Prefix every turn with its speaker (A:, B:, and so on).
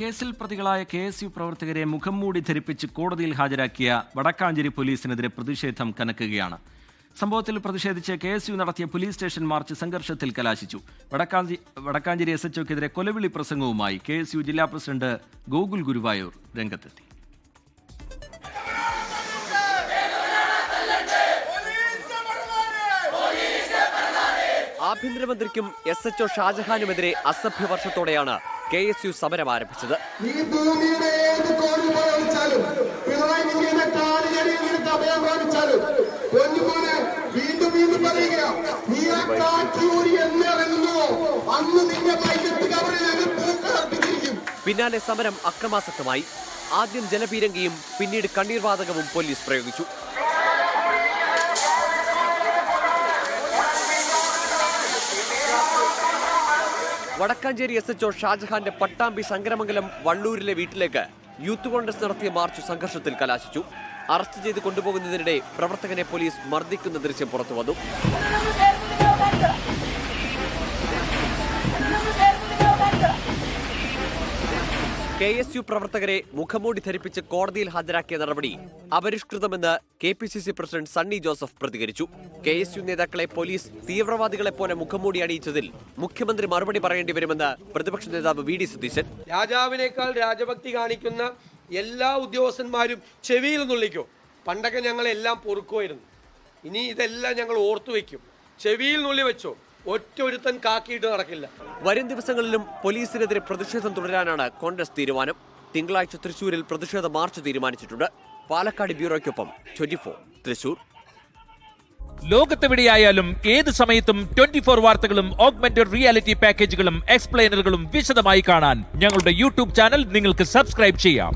A: കേസിൽ പ്രതികളായ KSU പ്രവർത്തകരെ മുഖം മൂടി ധരിപ്പിച്ച് കോടതിയിൽ ഹാജരാക്കിയ വടക്കാഞ്ചേരി പോലീസിനെതിരെ പ്രതിഷേധം കനക്കുകയാണ്. സംഭവത്തിൽ പ്രതിഷേധിച്ച് KSU നടത്തിയ പോലീസ് സ്റ്റേഷൻ മാർച്ച് സംഘർഷത്തിൽ കലാശിച്ചു. വടക്കാഞ്ചേരി SHOക്കെതിരെ കൊലവിളി പ്രസംഗവുമായി KSU ജില്ലാ പ്രസിഡന്റ് ഗോകുൽ ഗുരുവായൂർ രംഗത്തെത്തി.
B: ആഭ്യന്തരമന്ത്രിക്കും SHO ഷാജഹാനുമെതിരെ അസഭ്യവർഷത്തോടെയാണ് KSU സമരം ആരംഭിച്ചത്. പിന്നാലെ സമരം അക്രമാസക്തമായി. ആദ്യം ജലപീരങ്കിയും പിന്നീട് കണ്ണീർവാതകവും പോലീസ് പ്രയോഗിച്ചു. വടക്കാഞ്ചേരി SHO ഷാജഹാന്റെ പട്ടാമ്പി ശങ്കരമംഗലം വള്ളൂരിലെ വീട്ടിലേക്ക് യൂത്ത് കോൺഗ്രസ് നടത്തിയ മാർച്ച് സംഘർഷത്തിൽ കലാശിച്ചു. അറസ്റ്റ് ചെയ്ത് കൊണ്ടുപോകുന്നതിനിടെ പ്രവർത്തകനെ പോലീസ് മർദ്ദിക്കുന്ന ദൃശ്യം പുറത്തുവന്നു. KSU പ്രവർത്തകരെ മുഖംമൂടി ധരിപ്പിച്ച് കോടതിയിൽ ഹാജരാക്കിയ നടപടി അപരിഷ്കൃതമെന്ന് KPCC പ്രസിഡന്റ് സണ്ണി ജോസഫ് പ്രതികരിച്ചു. KSU നേതാക്കളെ പോലീസ് തീവ്രവാദികളെ പോലെ മുഖംമൂടി അണിയിച്ചതിൽ മുഖ്യമന്ത്രി മറുപടി പറയേണ്ടി വരുമെന്ന് പ്രതിപക്ഷ നേതാവ് VD സതീശൻ.
C: രാജാവിനേക്കാൾ രാജഭക്തി കാണിക്കുന്ന എല്ലാ ഉദ്യോഗസ്ഥന്മാരും ചെവിയിൽ നുള്ളിക്കോ. പണ്ടൊക്കെ ഞങ്ങളെല്ലാം പൊറുക്കുമായിരുന്നു. ഇനി ഇതെല്ലാം ഞങ്ങൾ ഓർത്തു വയ്ക്കും. ചെവിയിൽ നുള്ളി വെച്ചോ. ഒറ്റൊരുത്തൻ കാക്കിയിട്ട് നടക്കില്ല.
B: വരും ദിവസങ്ങളിലും പോലീസിനെതിരെ പ്രതിഷേധം തുടരാനാണ് കോൺഗ്രസ് തീരുമാനം. തിങ്കളാഴ്ച തൃശൂരിൽ പ്രതിഷേധ മാർച്ച് തീരുമാനിച്ചിട്ടുണ്ട്. പാലക്കാട് ബ്യൂറോയ്ക്കൊപ്പം 24 തൃശൂർ.
D: ലോകത്തെവിടെയായാലും ഏത് സമയത്തും 24 വാർത്തകളും ഓഗ്മെന്റഡ് റിയാലിറ്റി പാക്കേജുകളും എക്സ്പ്ലെയിനറുകളും വിശദമായി കാണാൻ ഞങ്ങളുടെ യൂട്യൂബ് ചാനൽ നിങ്ങൾക്ക് സബ്സ്ക്രൈബ് ചെയ്യാം.